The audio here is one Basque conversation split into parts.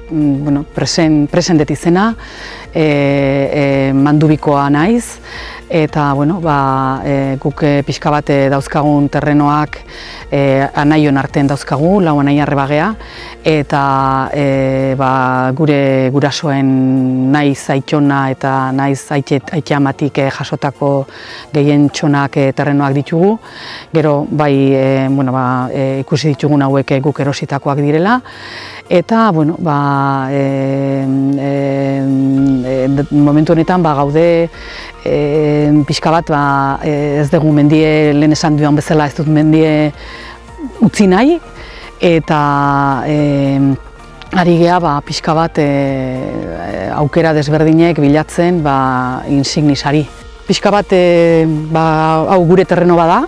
bueno, presendet izena, mandubikoa naiz, eta bueno, guk pixka bat dauzkagun terrenoak anaion artean dauzkagu, lau anai arrebagea, eta gure gurasoen naiz aitona eta naiz aitamatik jasotako gehien txonak terrenoak ditugu. Gero ikusi ditugun hauek guk erositakoak direla, eta bueno, momentu honetan gaude pixka bat ez dugu mendie, lehen esan duan bezala ez dut mendie utzi nahi, eta ari gea pixka bat aukera desberdinek bilatzen insignisari. Pixka bat hau gure terreno bada,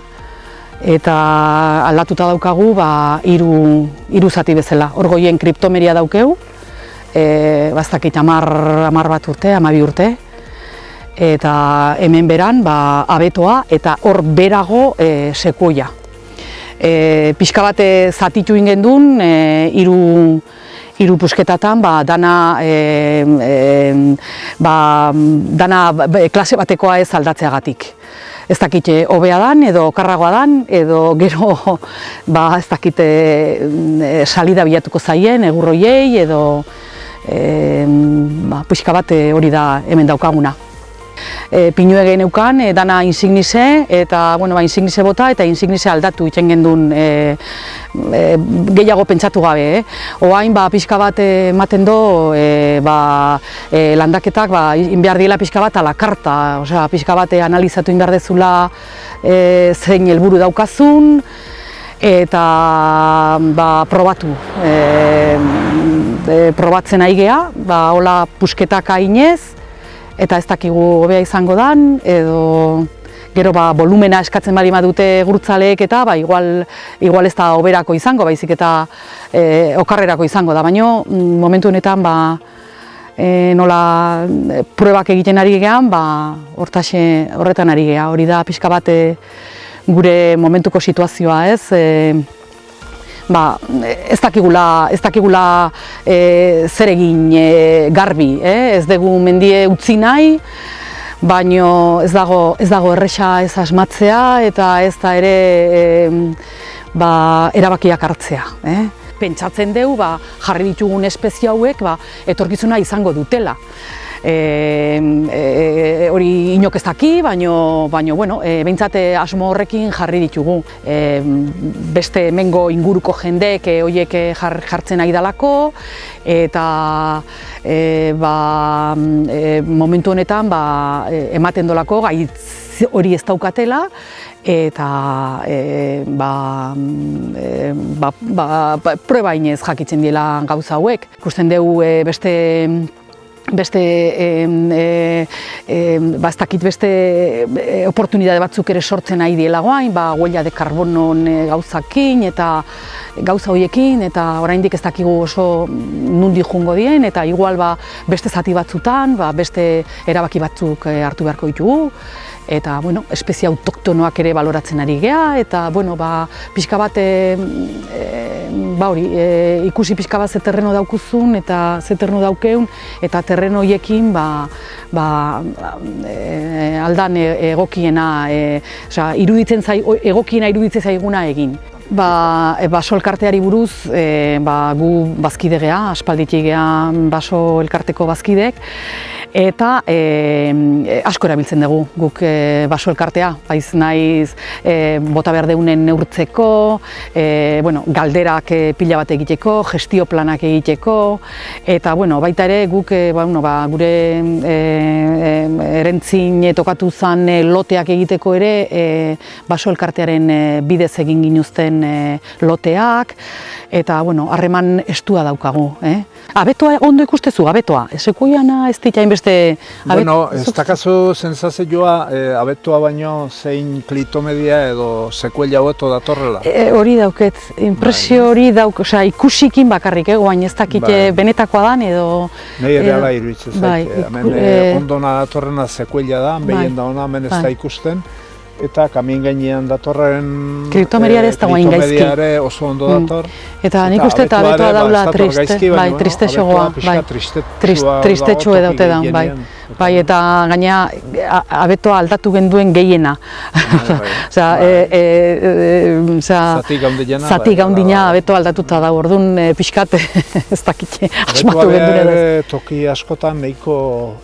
eta aldatuta daukagu hiru zati bezala. Hor goien kriptomeria daukeu, bastakit 10 bat urte, 12 urte, eta hemen beran abetoa eta hor berago sekuoia. Pixka bat zatitu ingendun, hiru pusketatan dana klase batekoa ez aldatzeagatik. Ez dakit hobea dan edo okarragoa dan, edo gero ez dakit salida bilatuko zaien egurroiei, edo pixka bat hori da hemen daukaguna. Pinue geneukan, dana insignise, eta insignise bota eta insignise aldatu itzen gendun gehiago pentsatu gabe. Oain pixka bat ematen do landaketak behar diela pixka bat ala karta, pixka bat analizatu behar dezula zein helburu daukazun, eta probatu. Probatzen ari gea, hola pusketak ainez, eta ez dakigu hobea izango dan, edo gero volumena eskatzen bali badute gurtzaleek eta igual ez da hoberako izango, baizik eta okarrerako izango da, baina momentu honetan nola pruebak egiten ari gean, horretan ari gea, hori da pixka bat gure momentuko situazioa, ez? Ez dakigula zer egin garbi, ez dugu mendie utzi nahi, baina ez dago erresa ez asmatzea eta ez da ere erabakiak hartzea. Pentsatzen dugu jarri ditugun espezie hauek etorkizuna izango dutela. Hori inok ez daki, baina behintzat asmo horrekin jarri ditugu. Beste hemengo inguruko jendeek horiek jartzen ari dalako, eta momentu honetan ematen dolako gaitz hori ez daukatela, eta prueba inez jakitzen diela gauza hauek. Ikusten dugu beste oportunitate batzuk ere sortzen ari diela guain, huella de karbonon gauzakin eta gauza horiekin, eta oraindik ez dakigu oso nundi joango dien, eta igual beste zati batzutan, beste erabaki batzuk hartu beharko ditugu, eta espezie autoktonoak ere baloratzen ari gea, eta pixka bat ikusi pixka bat ze terreno daukuzun eta ze terreno daukeun, eta terreno horiekin aldan egokiena, egokiena iruditzen zaiguna egin. Baso elkarteari buruz, gu bazkide gea, aspalditik gea baso elkarteko bazkidek, eta asko erabiltzen dugu guk baso elkartea, baiz naiz bota behar deunen neurtzeko, galderak pila bat egiteko, gestio planak egiteko, eta baita ere guk gure erentzin tokatu zen loteak egiteko ere baso elkartearen bidez egin ginuzten loteak, eta harreman estua daukagu. Abetoa ondo ikustezu, abetoa, sekuoiana ez ditu hainbeste... Ez dakazu sensazioa abetoa baino zein klitomedia edo sekuela hobeto datorrela? Hori dauket, impresio hori ikusikin bakarrik, baina ez dakite benetakoa dan edo... Nei ere ala iruditzen zait, hemen ondona datorrena sekuela da, behien da ona hemen ez da ikusten, eta kamin gainean datorren Kriptomeriare ez dago hain gaizki. kriptomeriare oso ondo dator. Eta nik uste eta abetoa daula triste segoa, tristetxu edaute da, bai. Bai, eta gaina abetoa aldatu genduen gehiena. Zati gaundina abetoa aldatuta da, orduan pixkat ez dakit asmatu genduen edo. Toki askotan nahiko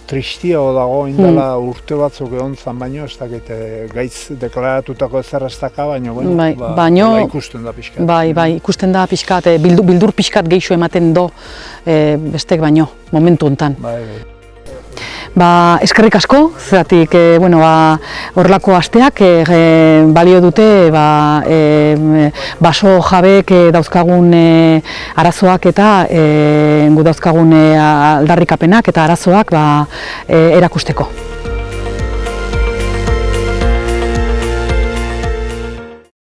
tristia dago indala urte batzuk egon zan baino, ez dakit gaitz deklaratutako ezer ez daka, baina ikusten da pixkat. Bai, ikusten da pixkat, bildur pixkat geixo ematen do bestek baino, momentu hontan. Eskerrik asko, zeratik horrelako asteak balio dute baso jabek dauzkagun arazoak eta gu dauzkagun aldarrikapenak eta arazoak erakusteko.